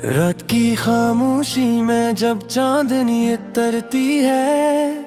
रात की खामोशी में जब चांदनी उतरती है,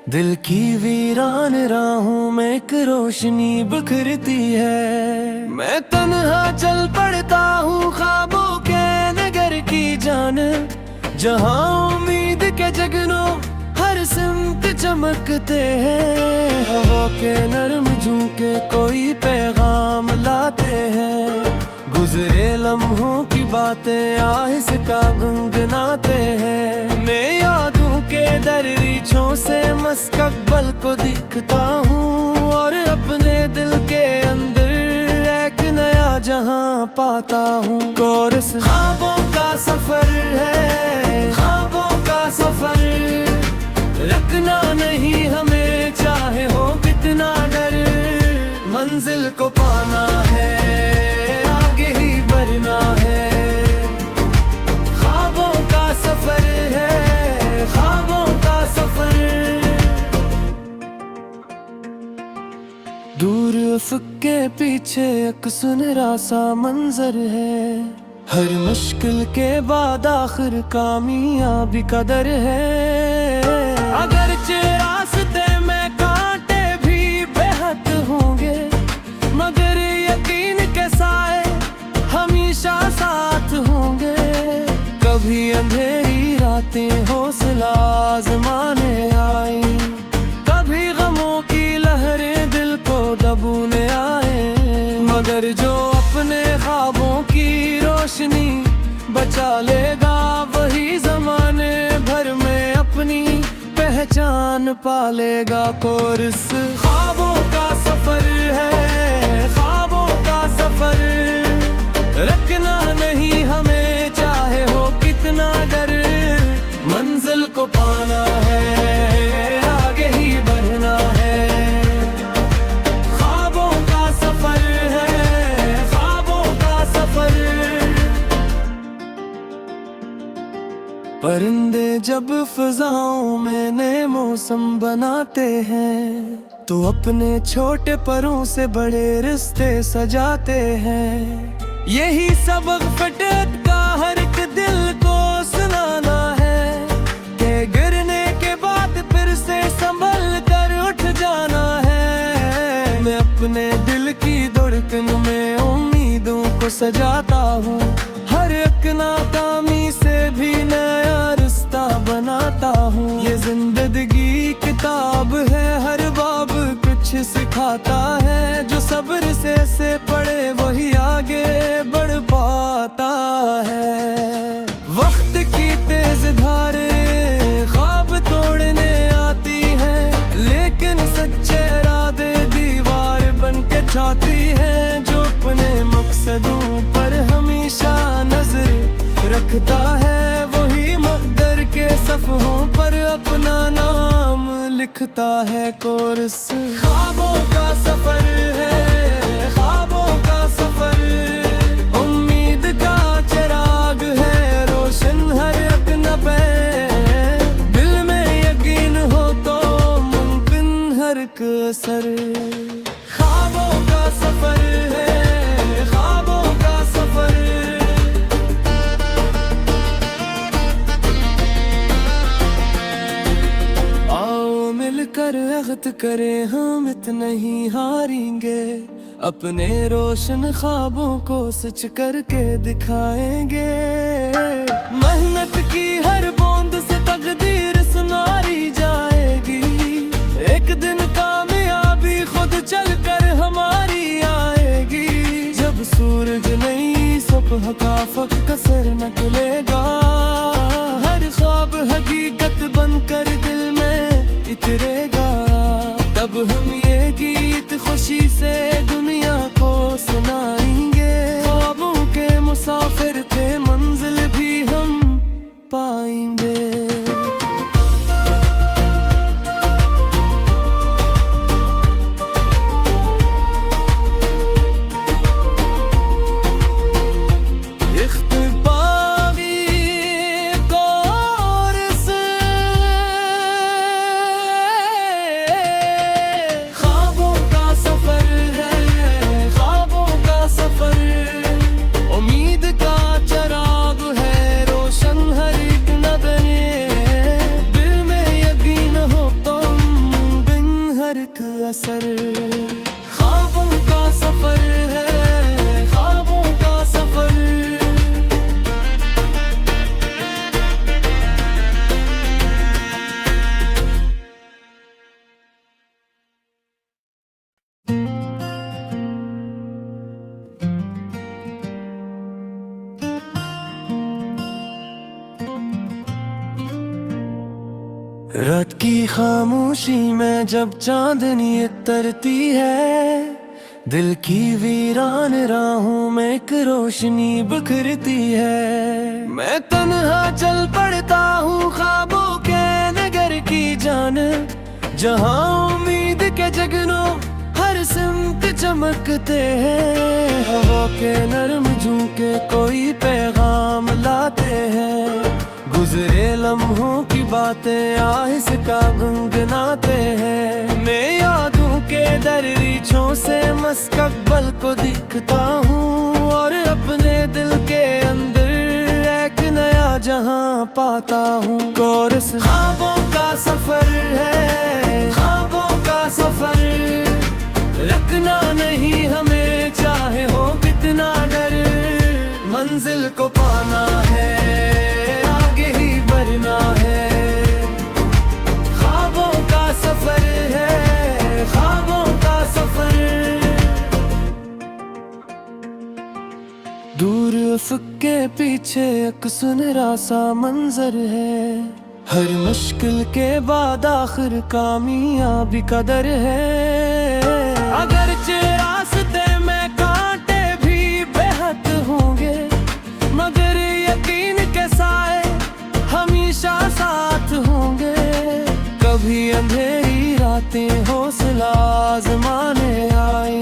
दिल की वीरान राहों में एक रोशनी बिखरती है। मैं तन्हा चल पड़ता हूँ ख्वाबों के नगर की जाने, जहाँ उम्मीद के जगनों हर सिमत चमकते हैं। हवा के नरम झोंके कोई पैगाम लाते हैं, गुजरे लम्हों की बातें आहिस्ता गुनगुनाते हैं। मैं यादों के दरीचों से मुस्तकबिल को दिखता हूँ, और अपने दिल के अंदर एक नया जहां पाता हूँ। कोरस ख्वाबों का सफर है, ख्वाबों का सफर, रखना नहीं हमें चाहे हो कितना डर। मंजिल को पाना है, आगे ही बढ़ना है। ख्वाबों का सफर है, ख्वाबों का सफर। दूर उफ़क़ के पीछे एक सुनहरा सा मंजर है, हर मुश्किल के बाद आखिर कामयाबी का दर है। अगरचे रास्ते में कांटे भी बेहद होंगे, मगर यकीन के साए हमेशा साथ होंगे। कभी अंधेरी रातें हौसला आज़माने आई, कभी गमों की लहरें दिल को दबोने आए। मगर जो अपने ख्वाबों की रोशनी बचा लेगा, वही ज़माने भर में अपनी पहचान पालेगा। कोरस ख्वाबों का सफर है, ख्वाबों का सफर, रखना नहीं हमें चाहे हो कितना डर। मंजिल को पाना है, आगे ही बढ़ना है। ख्वाबों का सफर है, ख्वाबों का सफर। परिंदे जब फिजाओं में नए मौसम बनाते हैं, तो अपने छोटे परों से बड़े रिश्ते सजाते हैं। यही सबक फितरत का हर एक दिल को सुनाना है, कि गिरने के बाद फिर से संभल कर उठ जाना है। मैं अपने दिल की धड़कन में उम्मीदों को सजाता हूँ, हर एक नाकामी से भी नया रिश्ता बनाता हूँ। ये जिंदगी किताब है, हर बाब कुछ सिखाता है। जो सब्र से पढ़े वही आगे बढ़ पाता है। वक्त की तेज धारें ख्वाब तोड़ने आती है, लेकिन सच्चे इरादे दीवार बन के छाती है। जो अपने मकसदों पर हमेशा नजर रखता है, वही मकदर के सफ़हों पर अपना नाम लिखता है। कोरस ख्वाबों का सफर है, ख्वाबों का सफर, उम्मीद का चिराग है रोशन हर एक नबे। दिल में यकीन हो तो मुमकिन हर एक असर। ख्वाबों का सफर है, ख्वाबों का सफर। मिलकर अहद करें हम इतना ही हारेंगे, अपने रोशन ख्वाबों को सच करके दिखाएंगे। मेहनत की हर बूंद से तकदीर सुनारी जाएगी, एक दिन कामयाबी खुद चल कर हमारी आएगी। जब सूरज नई सुबह का फक कसर निकलेगा, हर ख्वाब हकीकत बनकर दिल में इतरेगा। तब हम ये गीत खुशी से दुनिया को सुनाएंगे। ख्वाबों के मुसाफिर थे, मंजिल भी हम पाएंगे। रात की खामोशी में जब चांदनी उतरती है, दिल की वीरान राहों में एक रोशनी बिखरती है। मैं तन्हा चल पड़ता हूँ ख्वाबों के नगर की जान, जहाँ उम्मीद के जगनों हर सिमत चमकते हैं। हवा के नरम झोंके कोई पैगाम लाते हैं, गुजरे लम्हों की बातें आहिस्ता गुनगुनाते हैं। मैं यादों के दरीचों से मुस्तकबिल को दिखता हूँ, और अपने दिल के अंदर एक नया जहां पाता हूँ। कोरस ख्वाबों का सफर है, ख्वाबों का सफर, रखना नहीं हमें चाहे हो कितना डर। मंजिल को पाना है, आगे ही बढ़ना है। ख्वाबों का सफर है, ख्वाबों का सफर। दूर उफ़क़ के पीछे एक सुनहरा सा मंजर है, हर मुश्किल के बाद आखिर कामयाबी का दर है। अगरचे रास्ते में कांटे भी बेहद होंगे, मगर यकीन के साए हमेशा साथ होंगे। कभी अंधेरी रातें हौसला आज़माने आई,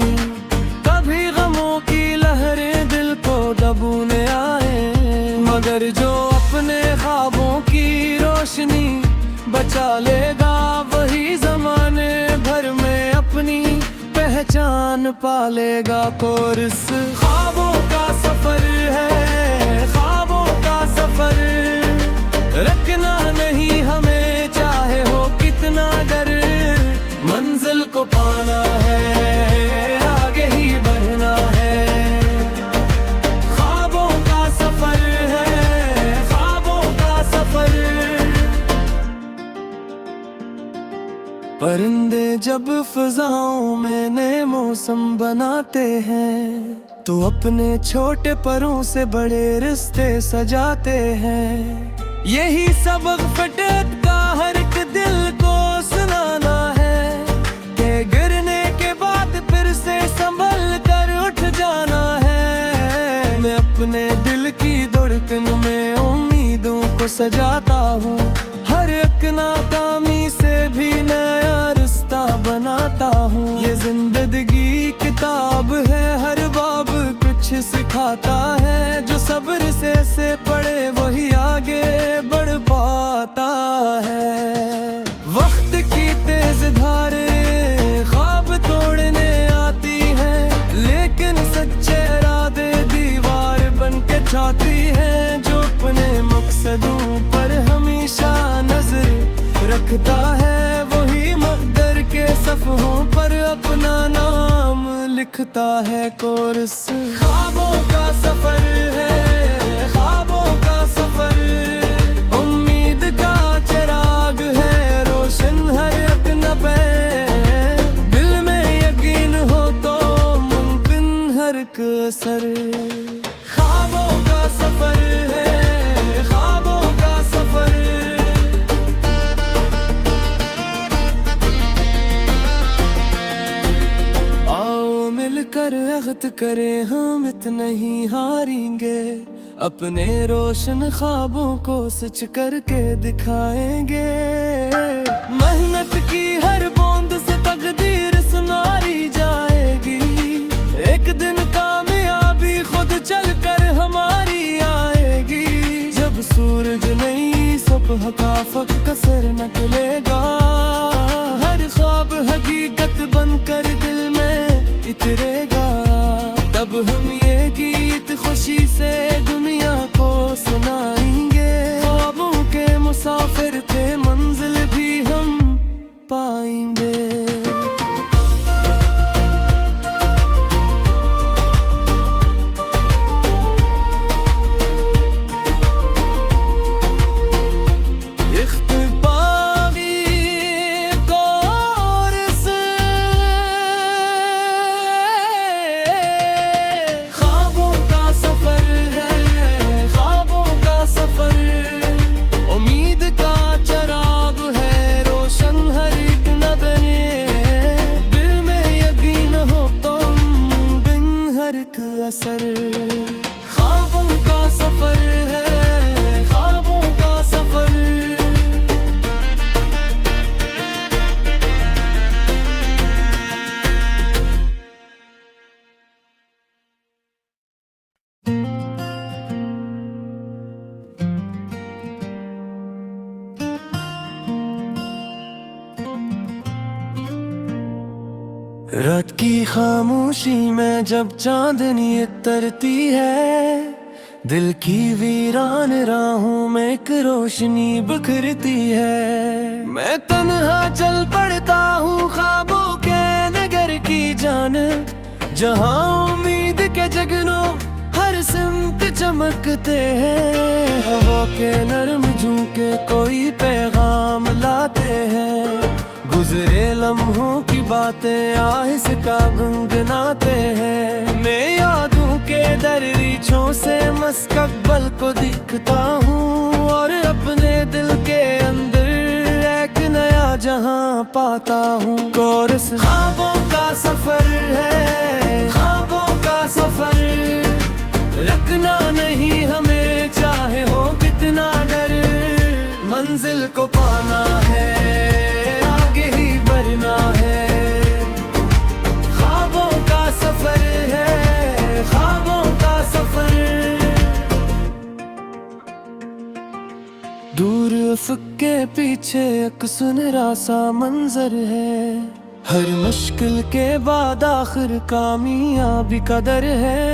कभी गमों की लहरें दिल को दबोने आए, मगर जो अपने ख्वाबों की रोशनी बचा लेगा, वही ज़माने भर में अपनी पहचान पालेगा। कोरस ख्वाबों का सफर है, ख्वाबों का सफर, रखना नहीं हमें चाहे हो कितना डर। मंजिल को पाना है, आगे ही बढ़ना है। ख्वाबों का सफर है, ख्वाबों का सफर। परिंदे जब फिजाओं में नए मौसम बनाते हैं, तो अपने छोटे परों से बड़े रिश्ते सजाते हैं। यही सबक फितरत का हर एक दिल को सुनाना है, कि गिरने के बाद फिर से संभल कर उठ जाना है। मैं अपने दिल की धड़कन में उम्मीदों को सजाता हूँ, हर एक नाकामी से भी नया रिश्ता बनाता हूँ। ये जिंदगी किताब है, हर बाब कुछ सिखाता है। जो सब्र से पढ़े वही आगे बढ़ पाता है। वक्त की तेज धारे ख्वाब तोड़ने आती है, लेकिन सच्चे इरादे दीवार बन के छाती है। जो अपने मकसदों पर हमेशा नजर रखता है, वही मकदर के सफ़हों पर अपना नाम लिखता है। कोरस ख्वाबों का सफर है, ख्वाबों का सफर, उम्मीद का चिराग है रोशन हर एक नबे। दिल में यकीन हो तो मुमकिन हर एक असर। ख्वाबों का सफर है, ख्वाबों का सफर। आओ मिलकर अहद करें हम इतना ही हारेंगे, अपने रोशन ख्वाबों को सच करके दिखाएंगे। मेहनत की हर बूंद से तकदीर सुनारी जाएगी, एक दिन कामयाबी खुद चल कर हमारी आएगी। जब सूरज नई सुबह का कसर निकलेगा, हर ख्वाब हकीकत बनकर दिल में इतरेगा। तब हम ये गीत खुशी से दुनिया को सुनाएंगे। ख्वाबों के मुसाफिर थे, मंजिल भी हम पाएंगे। असर। ख्वाबों का सफर है, ख्वाबों का सफर। रात की खामोशी में जब चांदनी उतरती है, दिल की वीरान राहों में एक रोशनी बिखरती है। मैं तन्हा चल पड़ता हूँ ख्वाबों के नगर की जानिब, जहाँ उम्मीद के जगनों हर सिमत चमकते हैं। हवा के नरम झोंके कोई पैगाम लाते हैं, गुजरे लम्हों की बातें आहिस्ता गुनगुनाते हैं। मैं यादों के दरीचों से मुस्तकबिल को दिखता हूँ, और अपने दिल के अंदर एक नया जहां पाता हूँ। कोरस ख्वाबों का सफर है, ख्वाबों का सफर। रखना नहीं हमें चाहे हो कितना डर, मंजिल को पाना है, आगे ही बढ़ना है। ख्वाबों का सफर है, ख्वाबों का सफर। दूर उफ़क़ के पीछे एक सुनहरा सा मंजर है, हर मुश्किल के बाद आखिर कामयाबी का दर है।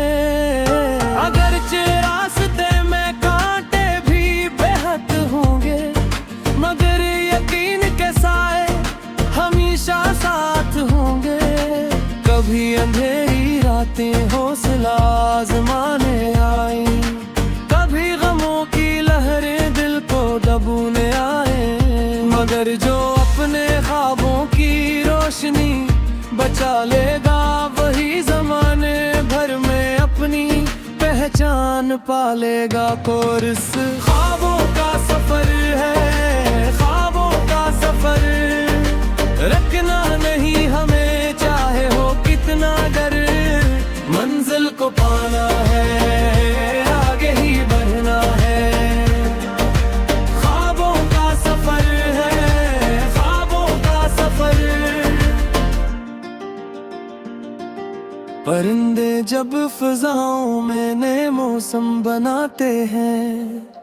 अगरचे रास्ते में कांटे भी बेहद होंगे, मगर यकीन के साए हमेशा साथ होंगे। कभी अंधेरी रातें हौसला आज़माने आई, कभी गमों की लहरें दिल को दबोने आए, मगर जो अपने ख्वाबों की रोशनी बचा लेगा, वही ज़माने भर में अपनी पहचान पालेगा। कोरस ख्वाबों का सफर है, ख्वाबों का सफर। रखना नहीं हमें चाहे हो कितना डर, मंजिल को पाना है, आगे ही बढ़ना है। ख्वाबों का सफर है, ख्वाबों का सफर। परिंदे जब फिजाओं में नए मौसम बनाते हैं,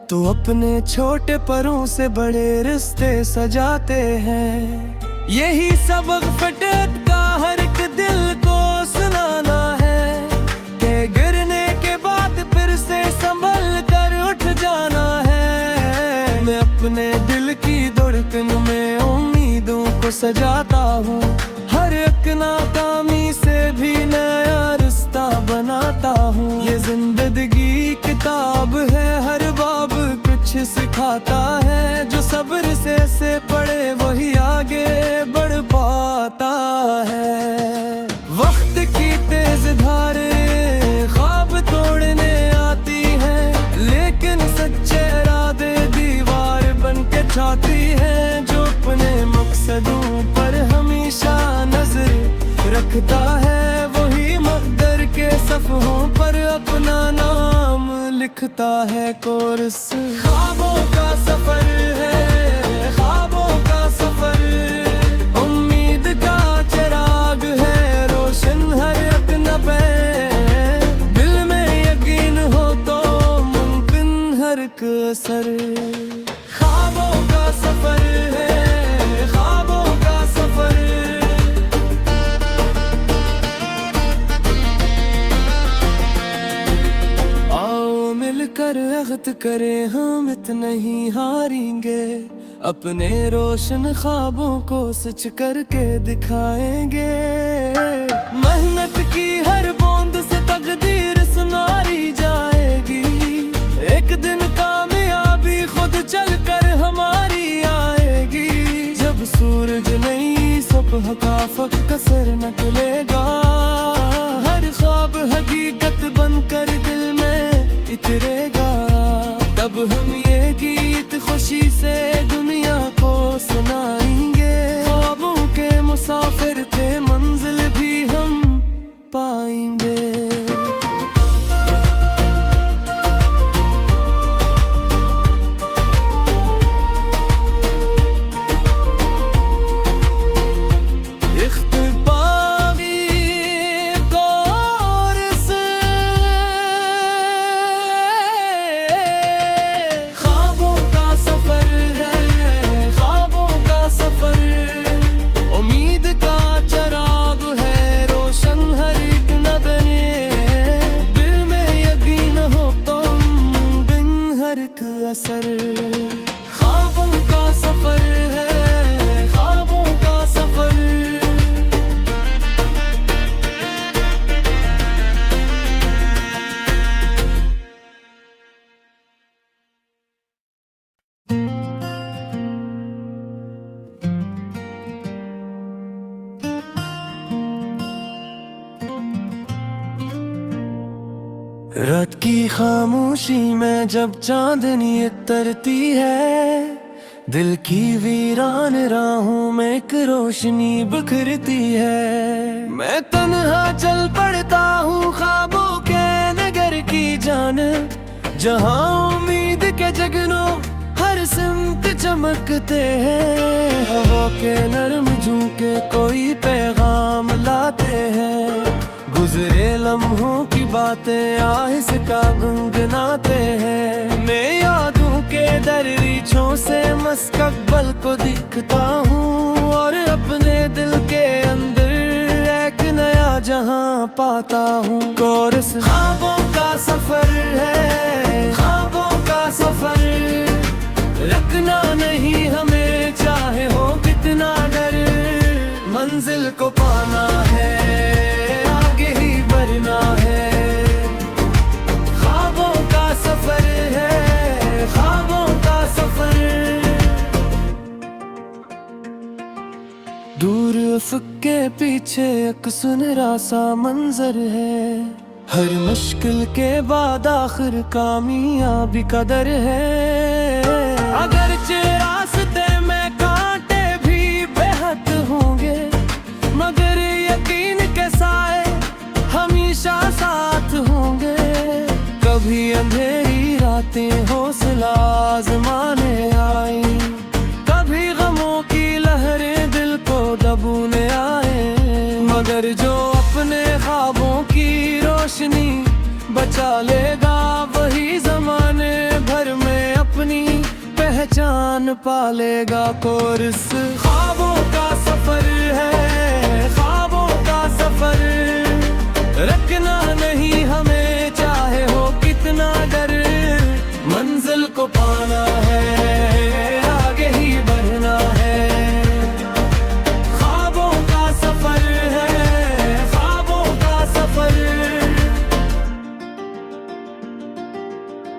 तो अपने छोटे परों से बड़े रिश्ते सजाते हैं। यही सबक फितरत का हर एक दिल को सुनाना है, कि गिरने के बाद फिर से संभल कर उठ जाना है। मैं अपने दिल की धड़कन में उम्मीदों को सजाता हूँ, हर एक नाकामी से भी नया रिश्ता बनाता हूँ। ये जिंदगी किताब है, हर बाब कुछ सिखाता है, जो सब्र से पढ़े वही आगे बढ़ पाता है। वक्त की तेज धारें ख्वाब तोड़ने आती है, लेकिन सच्चे इरादे दीवार बन के छाती है। जो अपने मकसदों पर हमेशा नजर रखता है, वही मकदर के सफ़हों पर अपना नाम लिखता है। कोरस ख्वाबों का सफर है, ख्वाबों का सफर। उम्मीद का चिराग है, रोशन हर एक नबे। दिल में यकीन हो तो मुमकिन हर एक असर। ख्वाबों का सफर है, ख्वाबों का सफर। आओ मिलकर अहद करें, हम इतना ही हारेंगे। अपने रोशन ख्वाबों को सच करके दिखाएंगे। मेहनत की हर बूंद से तकदीर सुनारी जाएगी, एक दिन कामयाबी खुद चल कर हमारी आएगी। जब सूरज नई सुबह का कसर निकलेगा, हर ख्वाब हकीकत बनकर दिल में इतरेगा। तब हम ये गीत खुशी से दुनिया को सुनाएंगे। ख्वाबों के मुसाफिर थे, मंजिल भी हम पाएंगे। रात की खामोशी में जब चांदनी तरती है, दिल की वीरान राहों में एक रोशनी बिखरती है। मैं तन्हा चल पड़ता हूँ ख्वाबों के नगर की जानिब, जहाँ उम्मीद के जगनों हर सिमत चमकते हैं। हवा के नरम झोंके कोई पैगाम लाते हैं, गुजरे लम्हों की बातें आहिस्ता गुनगुनाते हैं। मैं यादों के दरीचों से मुस्तकबिल को दिखता हूँ, और अपने दिल के अंदर एक नया जहां पाता हूँ। कोरस ख्वाबों का सफर है, ख्वाबों का सफर, रखना नहीं हमें चाहे हो कितना डर। मंजिल को पाना है, आगे ही बढ़ना है, ख्वाबों का सफर है, ख्वाबों का सफर। दूर उफ़क़ के पीछे एक सुनहरा सा मंजर है, हर मुश्किल के बाद आखिर कामयाबी का दर है। अगरचे रास्ते में कांटे भी बेहद होंगे, मगर यकीन के साए हमेशा साथ होंगे। कभी अंधेरी रातें हौसला आज़माने आई, कभी गमों की लहरें दिल को दबोने आए, मगर जो अपने ख्वाबों की रोशनी बचा लेगा, वही ज़माने भर में अपनी पहचान पालेगा। कोरस ख्वाबों का सफर है, ख्वाबों का सफर, रखना नहीं हमें चाहे हो कितना डर। मंजिल को पाना है, आगे ही बढ़ना है, ख्वाबों का सफर है, ख्वाबों का सफर।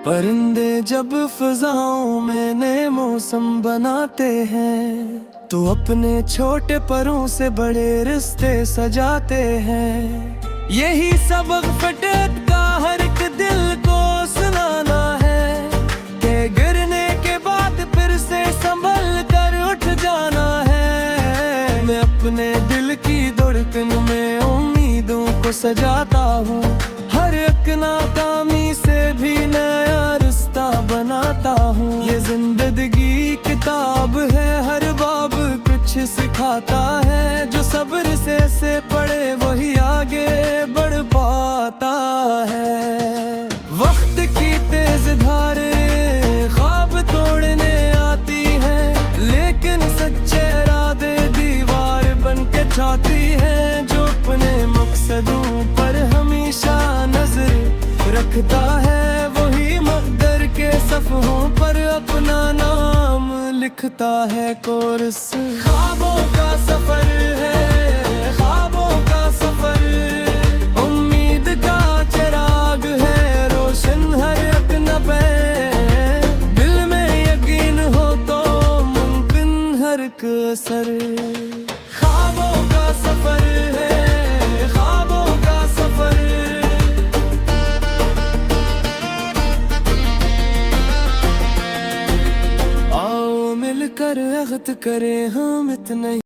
परिंदे जब फिजाओं में नए मौसम बनाते हैं, तो अपने छोटे परों से बड़े रिश्ते सजाते हैं। यही सबक फितरत का हर एक दिल को सुनाना है, कि गिरने के बाद फिर से संभल कर उठ जाना है। मैं अपने दिल की धड़कन में उम्मीदों को सजाता हूँ, हर एक नाकामी से भी नया रिश्ता बनाता हूँ। ये जिंदगी किताब है, हर बाब कुछ सिखाता है, जो सब्र से पढ़े वही आगे बढ़ पाता है। वक्त की तेज धारें ख्वाब तोड़ने आती है, लेकिन सच्चे इरादे दीवार बन के छाती है। जो अपने मकसदों पर हमेशा नजर रखता है, वही मकदर के सफ़हों पर अपना नाम लिखता है। कोरस ख्वाबों का सफर है, ख्वाबों का सफर, उम्मीद का चिराग है, रोशन हर एक नबे। दिल में यकीन हो तो मुमकिन हर एक असर। ख्वाबों का सफर है, ख्वाबों का सफर। आओ मिलकर अहद करें हम इतने